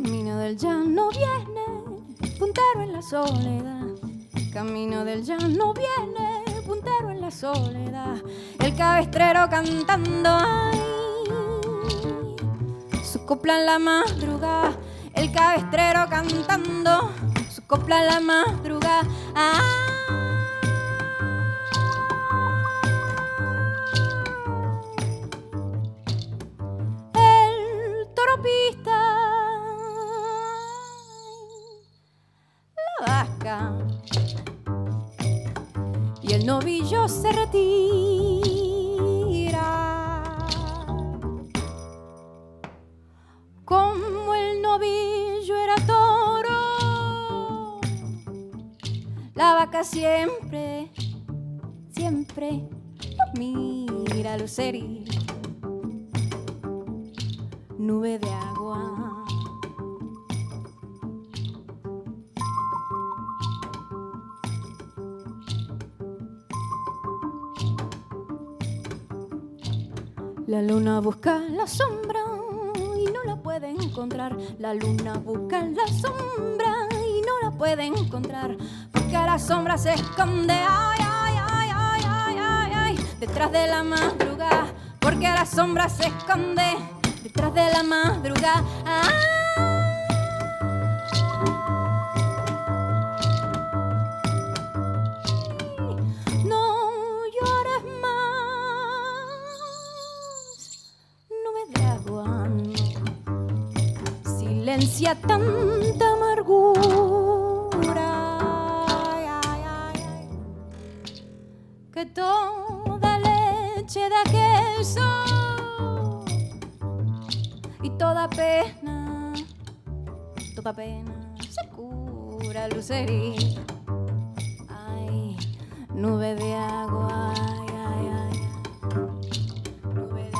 Camino del llano viene, puntero en la soledad. Camino del llano viene, puntero en la soledad. El cabestrero cantando, ay, su copla en la madrugada. El cabestrero cantando, su copla en la madrugada. El toropista, la vasca y el novillo se retira. Como el novillo era toro, la vaca siempre, siempre mira luceri, nube de agua. La luna busca la sombra y no la puede encontrar. La luna busca la sombra y no la puede encontrar. Porque la sombra se esconde, ay, ay, ay, ay, ay, ay, ay, detrás de la madrugada. Porque la sombra se esconde detrás de la madrugada. Silencia tanta amargura, ay, ay, ay, ay, que toda leche da queso y toda pena se cura, lucerita. Ay, nube de agua, ay, ay, ay, nube de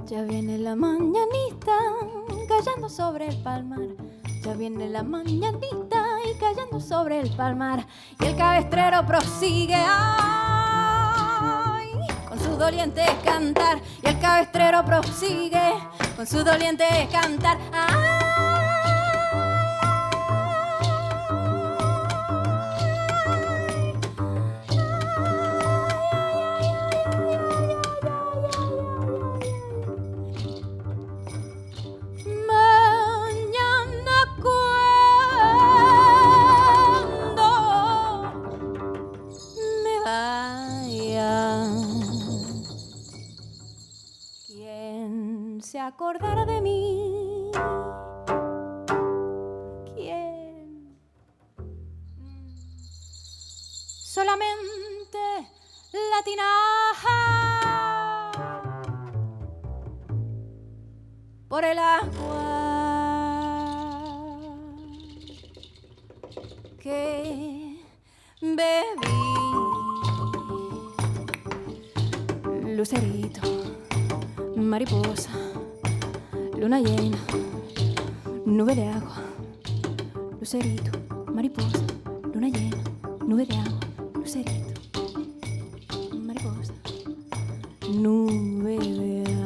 Ya viene la mañanita cayendo sobre el palmar. Ya viene la mañanita y cayendo sobre el palmar. Y el cabestrero prosigue, ay, con su doliente cantar. Y el cabestrero prosigue con su doliente cantar. Ay. acordar de mí. ¿Quién? Solamente la tinaja por el agua que bebí. Lucerito, mariposa, luna llena, nube de agua. Lucerito, mariposa, luna llena, nube de agua. Lucerito, mariposa, nube de agua.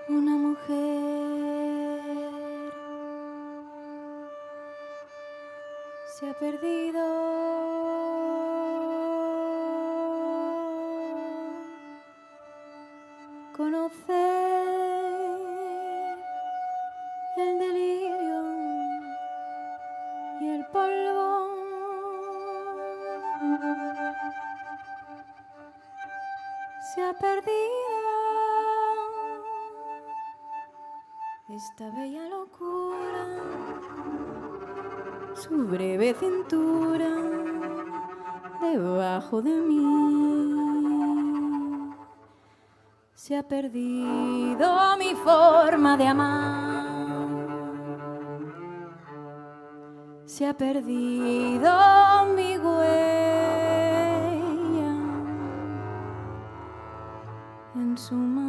Una mujer se ha perdido. Conocer el delirio y el polvo. Se ha perdido esta bella locura, su breve cintura debajo de mí. Se ha perdido mi forma de amar. Se ha perdido mi huella en su mar.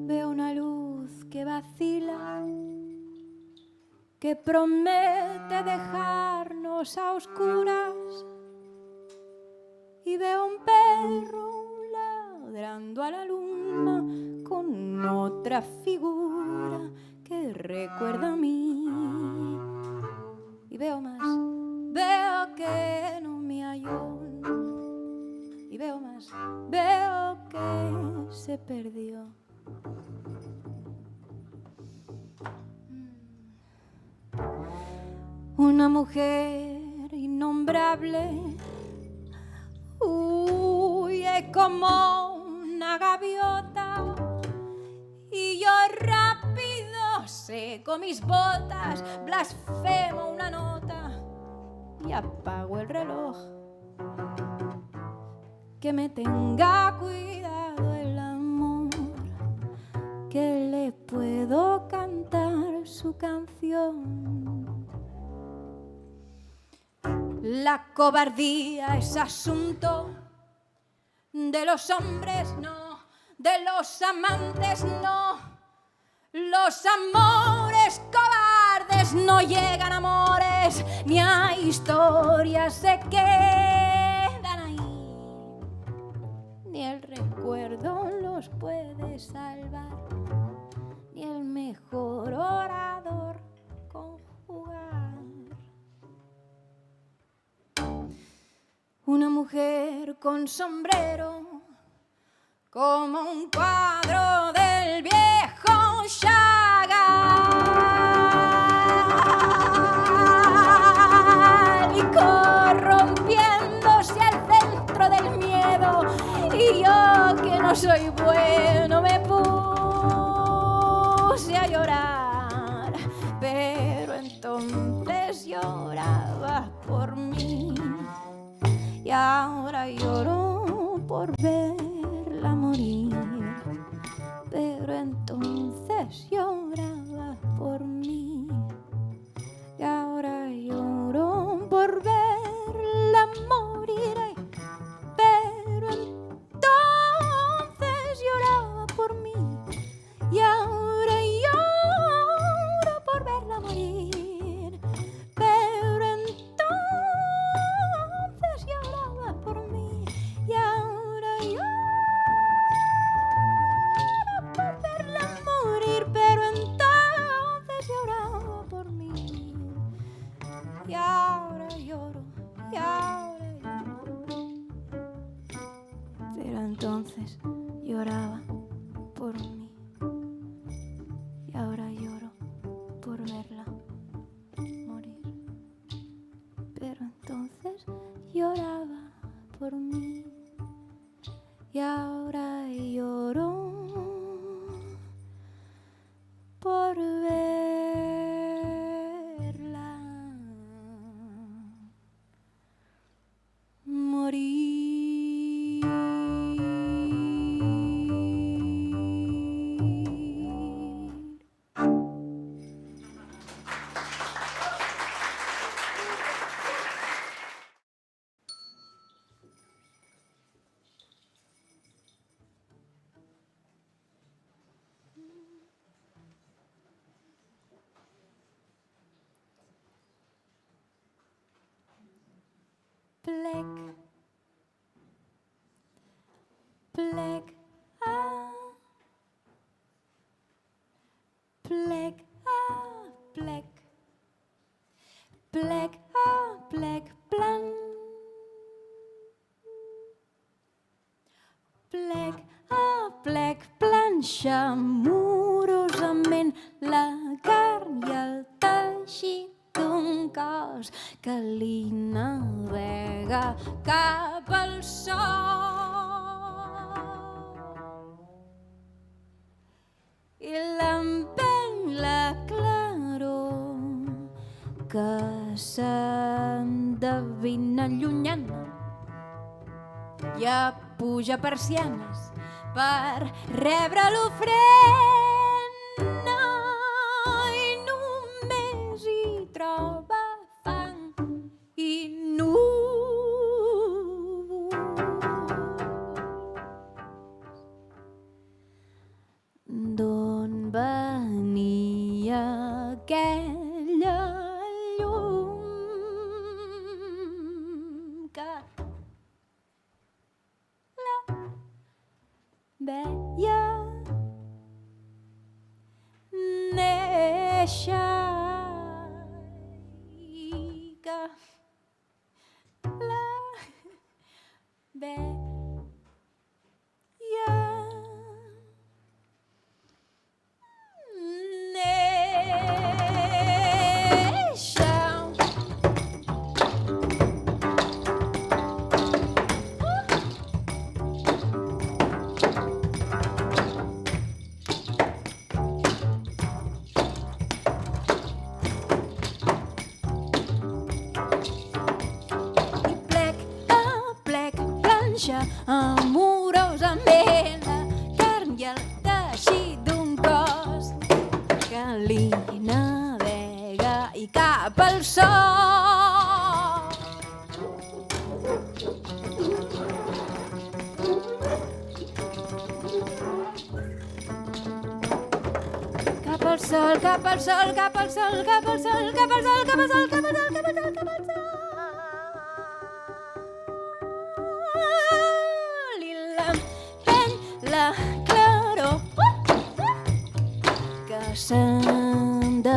Veo una luz que vacila, que promete dejarnos a oscuras, y veo un perro ladrando a la luna con otra figura que recuerda a mí. Y veo más, veo que no me halló, y veo más, veo que se perdió. Una mujer innombrable huye como una gaviota, y yo rápido seco mis botas, blasfemo una nota y apago el reloj. Que me tenga cuidado el amor, que le puedo cantar su canción. La cobardía es asunto de los hombres, no, de los amantes, no. Los amores cobardes no llegan a amores, ni a historias se quedan ahí. Ni el recuerdo los puede salvar, ni el mejor orador conjugar. Una mujer con sombrero, como un cuadro del viejo Chagall, y corrompiéndose al centro del miedo, y yo que no soy bueno me puse a llorar, pero entonces lloraba por mí. Y ahora lloro por verla morir, pero entonces lloraba por mí. Y ahora lloro por verla morir, pero entonces lloraba por mí. Y ahora lloro por verla morir, pero entonces lloraba por mí. Y ahora lloro por verla morir, pero entonces lloraba por mí. Y ahora lloro, y ahora lloro, pero entonces lloraba por mí. Y ahora lloro por verla morir, pero entonces lloraba por mí. Y ahora lloro por verla morir. Plec, ah, plec, ah, plec, plec, ah, plec, plan. Plec, ah, plec, planxa amorosament la carn i el teixit d'un cos que li navega cap al sol. I l'empeny la claror que s'endevina llunyana i puja persianes per rebre l'ofrena i només hi troba fang i núvols. D'on venia aquella llum que veia néixer i que la veia amorosament la carn i el teixit d'un cos que li navega i cap al sol. Cap al sol, cap al sol, cap al sol, cap al sol, cap al sol, cap al sol, cap al sol, cap al sol, cap al sol, cap al sol. La claror que s'endevina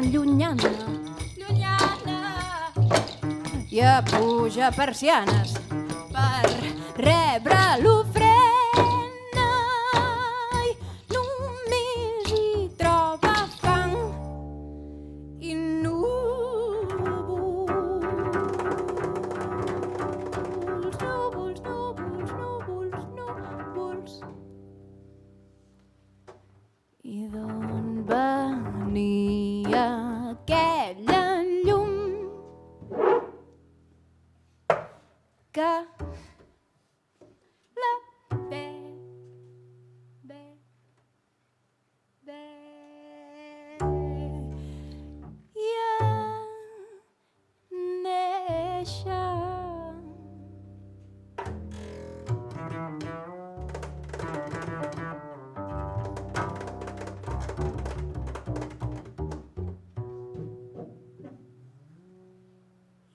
llunyana i puja persianes per rebre l'ofrena i només hi troba fang i núvols. I d'on venia aquella llum que la veia néixer.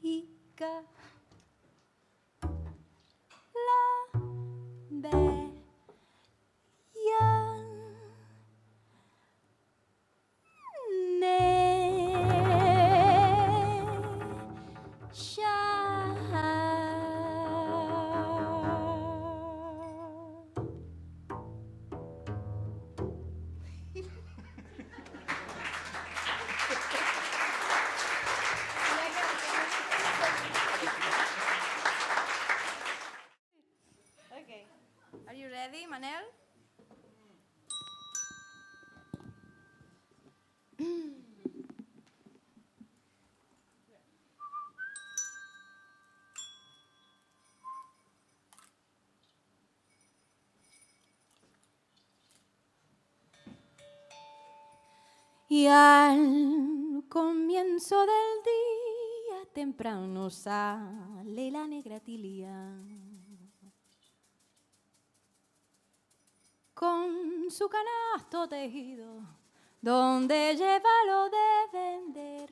I que la veia Okay. Are you ready, Manel? Y al comienzo del día temprano sale la negra Tilia con su canasto tejido, donde lleva lo de vender.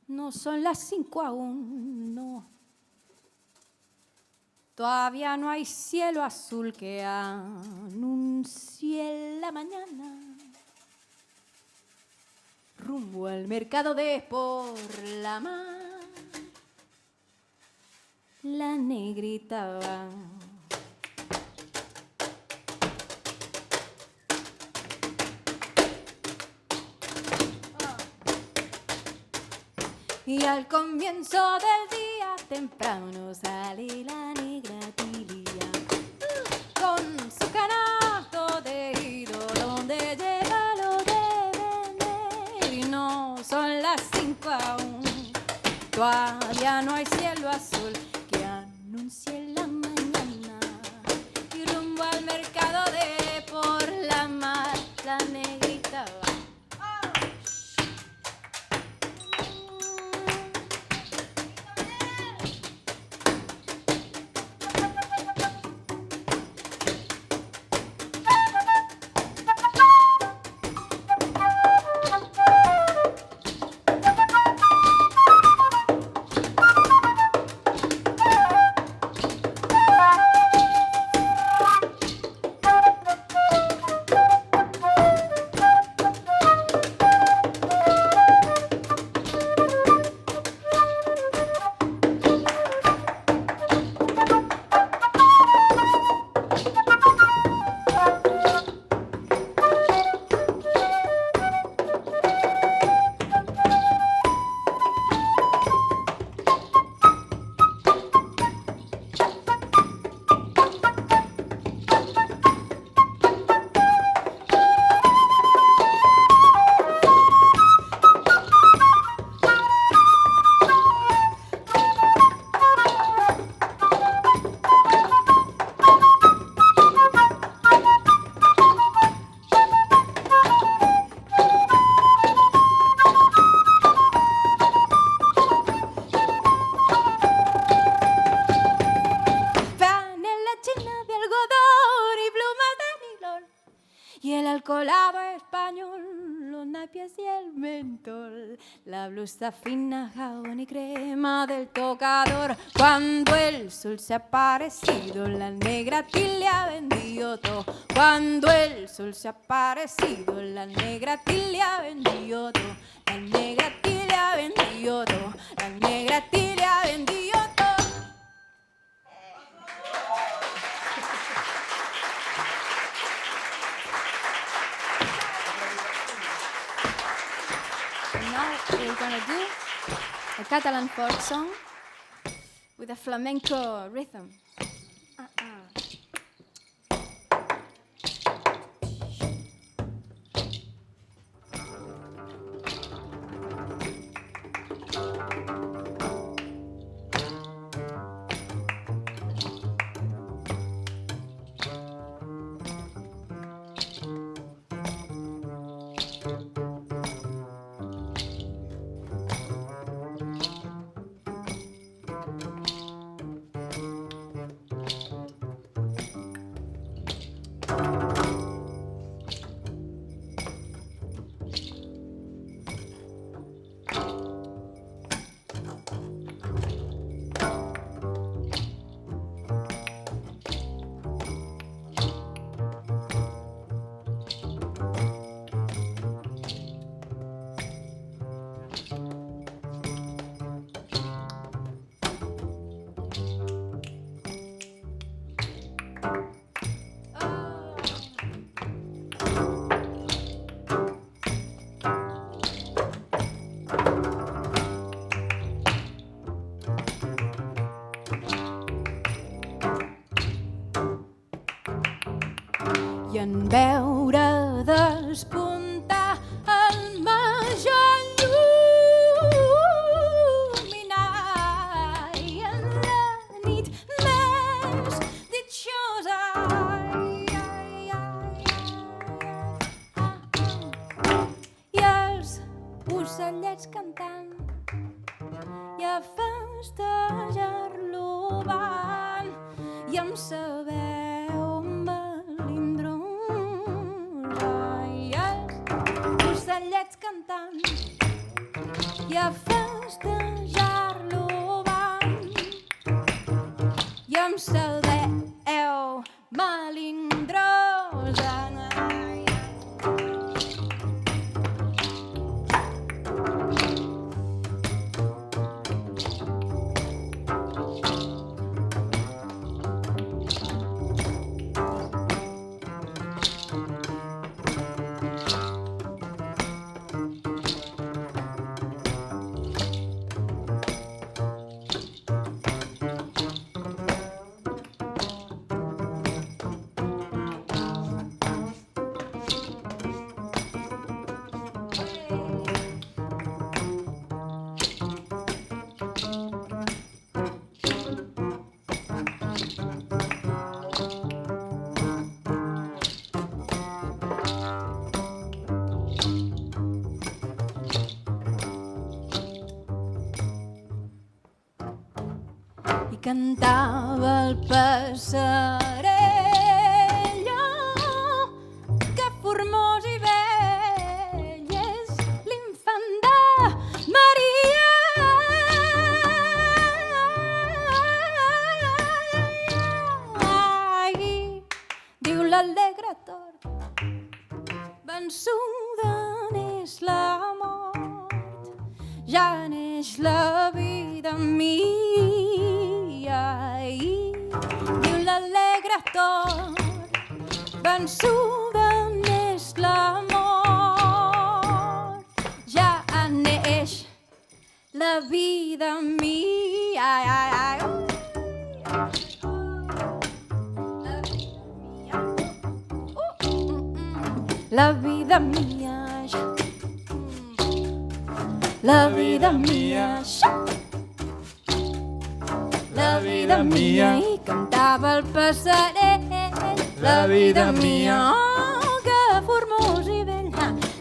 No son las 5 aún, no. Todavía no hay cielo azul que anuncie la mañana. Rumbo al mercado de por la mar, la negrita va. Y al comienzo del día temprano sale la negra Tilia con su canasto de hilo donde lleva lo de vender. Y no son las 5 aún, todavía no hay cielo azul que anuncie la mañana. Y rumbo al mercado de por la mar, la negrita va. La blusa fina, jabón y crema del tocador. Cuando el sol se ha aparecido, la negra Tilia ha vendido todo. Cuando el sol se ha aparecido, la negra Tilia ha vendido todo. La negra Tilia ha vendido todo. La negra Tilia ha vendido todo. We're gonna do a Catalan folk song with a flamenco rhythm. I en veure despuntar el major lluminar i en la nit més ditxosa i els ocellets cantant i a festejar-lo van i amb sa veu melindrosa i els ocellets cantant i a festejar-lo van i amb amb salveu melindrosa. I cantava el passarell, oh, que formós i vell és l'infant de Maria. Ai, diu l'alegre tort, vençuda n'és la mort, ja neix la vida mia. Diu l'alegre tort, vençuda n'és la mort, ja neix la vida mia. La vida mia, la vida mia, la vida mia, i cantava el passarell. La vida mia, oh, que formós i vell.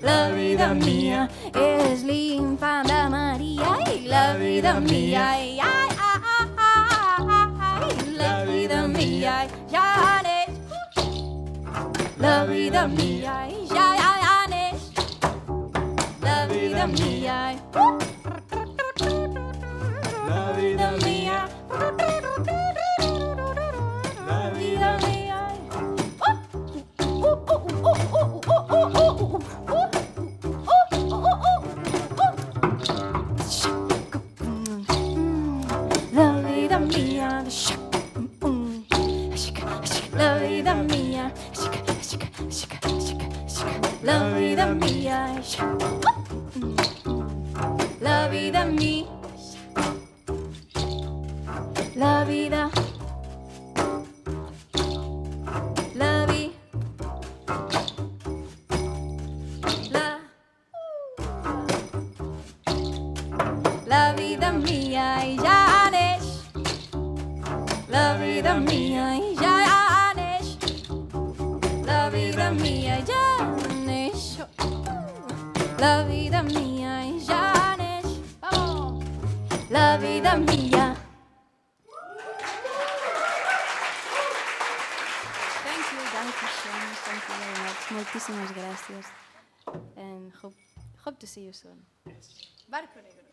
La vida mia és l'infant de Maria. I la vida mia, ai, ai, ai, ai, la vida mia ja neix. La vida mia ja neix. La vida mia, la vida mia, la vida mia. La vida mia, la vida mia, la vida mia, la vida mia, la vida, la vida, la vida mia i ja neix. La vida mia i ja neix. La vida mia i ja neix. La vida mia i ja neix. Vamos. La vida mia. Thank you very much. Moltíssimes gràcies. And hope to see you soon. Barco Negro.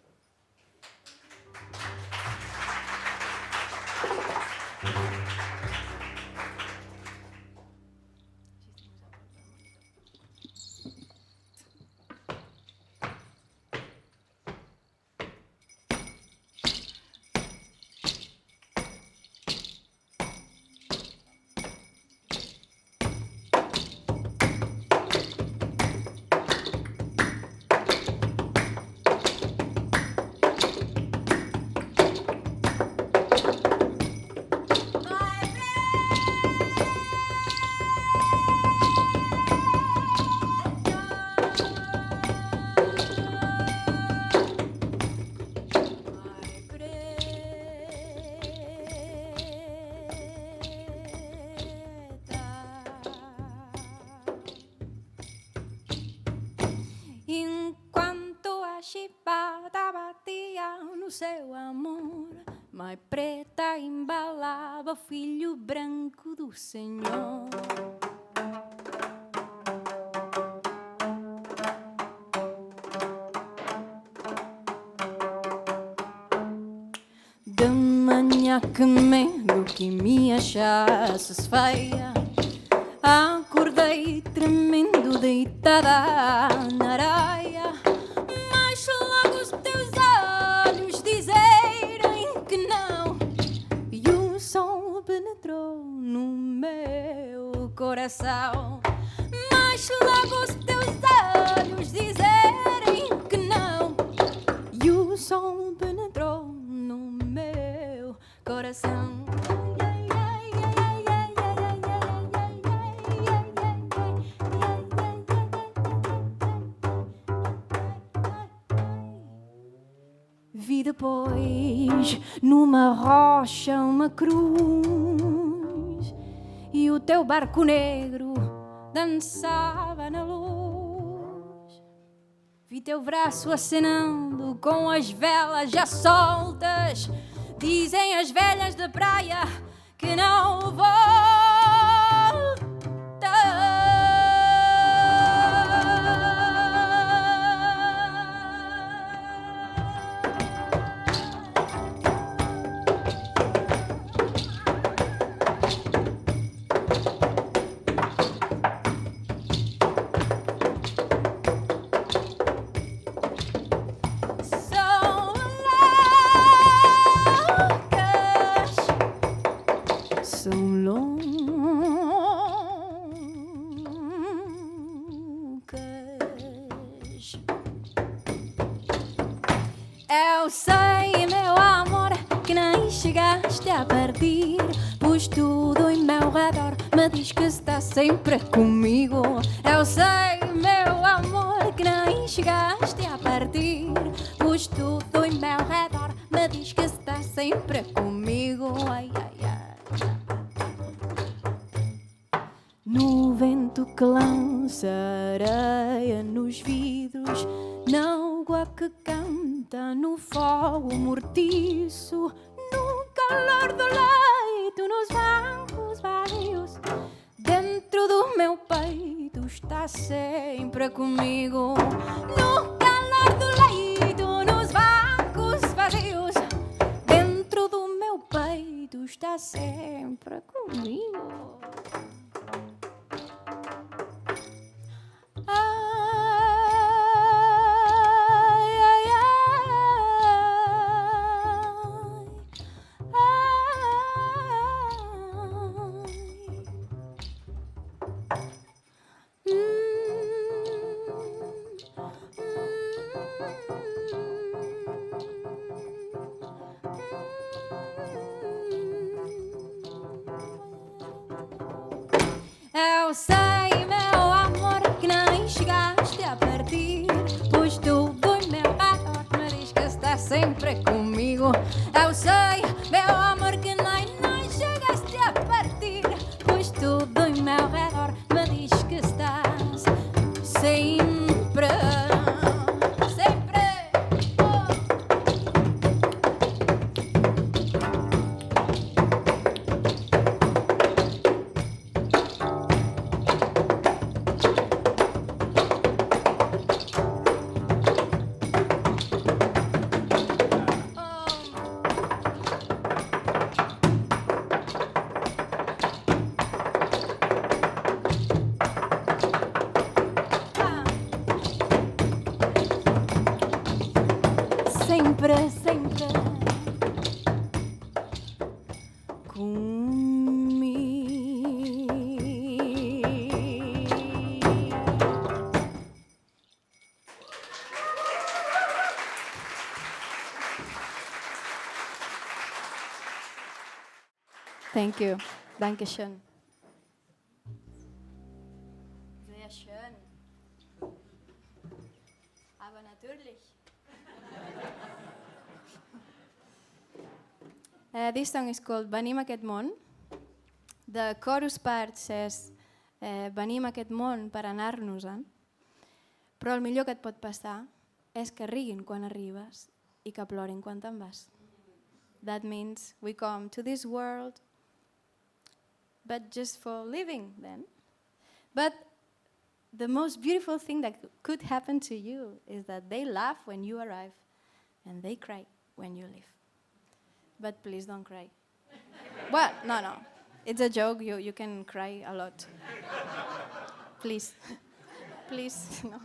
No seu amor, mai preta embalava o filho branco do Senhor. De manhã que medo que me achasses feia. Acordei tremendo deitada na areia, mas logo os teus olhos dizerem que não, e o sol penetrou no meu coração. Mas logo os teus olhos dizerem que não, e o sol penetrou no meu coração. Vi depois numa rocha uma cruz, e o teu barco negro dançava na luz. Vi teu braço acenando com as velas já soltas. Dizem as velhas da praia que não volta. São loucas. Eu sei, meu amor, que nem chegaste a partir, pois tudo em meu redor me diz que está sempre comigo. Eu sei, meu amor, que nem chegaste a partir, pois tudo em meu redor me diz que está sempre comigo. Ai, ai, ai. No vento que lança areia nos vidros, na água que canta no fogo mortiço, no calor do leito, nos bancos vazios, dentro do meu peito está sempre comigo. No calor do leito, nos bancos vazios, dentro do meu peito está sempre comigo. Eu sei, meu amor, que nem chegaste a partir, pois tudo em meu redor me diz que está sempre comigo. Eu sei, meu amor, que nem chegaste a partir, pois tudo em meu redor me diz que estás sempre, sempre. Sempre, sempre Thank you. Dankeschön. Sehr schön. Aber natürlich. This song is called Venim a aquest món. The chorus part says venim a aquest món per anar-nos-en, però el millor que et pot passar és que riguin quan arribes i que plorin quan te'n vas. That means we come to this world but just for living then. But the most beautiful thing that could happen to you is that they laugh when you arrive and they cry when you leave. but please don't cry. Well, no. It's a joke. You can cry a lot. Please. Please, no.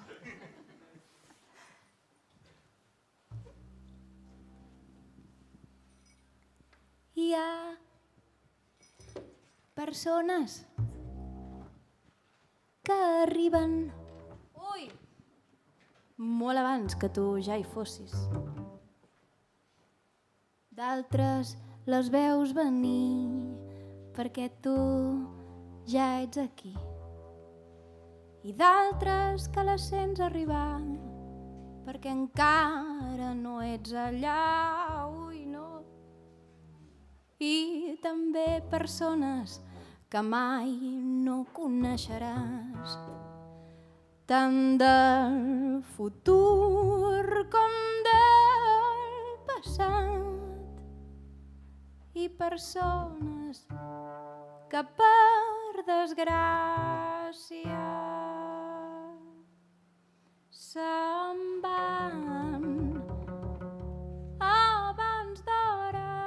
Hi ha persones que arriben molt abans que tu ja hi fossis. D'altres les veus venir perquè tu ja ets aquí. I d'altres que les sents arribar perquè encara no ets allà, ui no. I també persones que mai no coneixeràs, tant del futur com del passat, i persones que per desgràcia se'n van abans d'hora.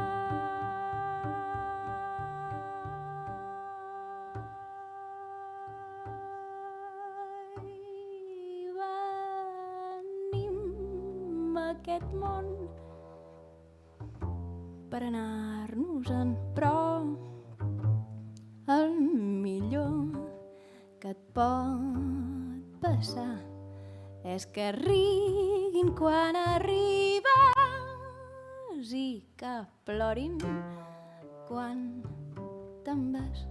I venim a aquest món per anar-nos-en, però el millor que et pot passar és que riguin quan arribes i que plorin quan te'n vas.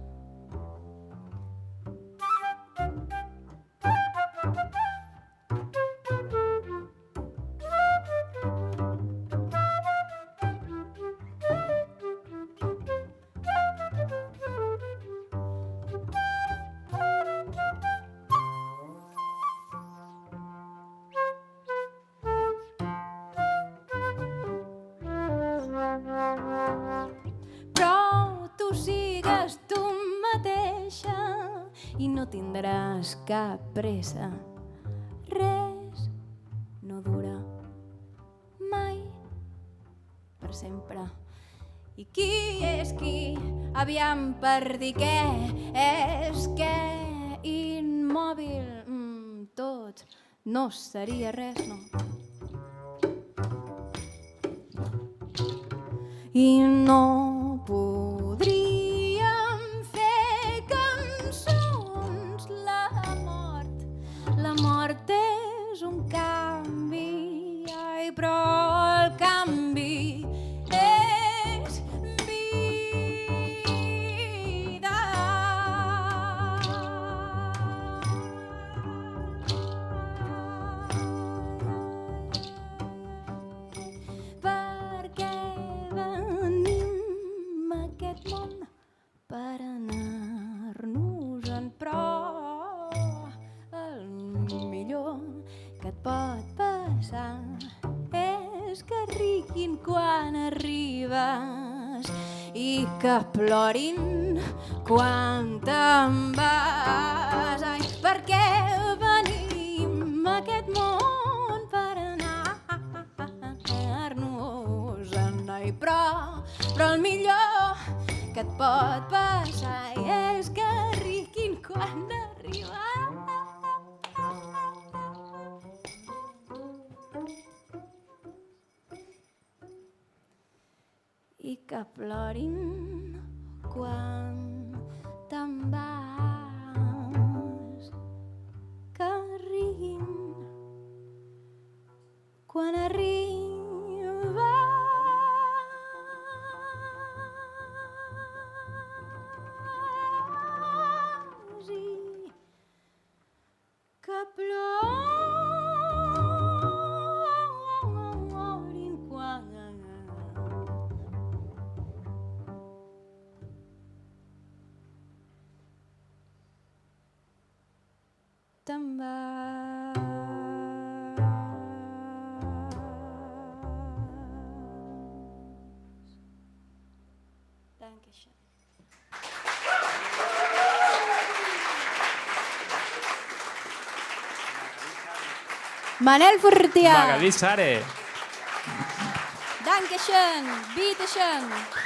I no tindràs cap pressa. Res no dura mai per sempre. I qui és qui? Aviam per dir què és què? Immòbil, tot no seria res, no. I no podríem fer cançons. La mort és un canvi, ai, però el canvi és vida. Perquè venim a aquest món per anar-nos-en, però el millor que et pot passar és que riguin quan arribes i que plorin quan te'n vas. Ai, perquè venim a aquest món per anar-nos-en, ai, però el millor que et pot passar és que riguin quan arribes i que plorin quan te'n vas. Que riguin quan arribes i que plorin quan te'n vas. Dankeschön. Manel Fortià. Magalí Sare. Danke. Dankeschön, bitteschön.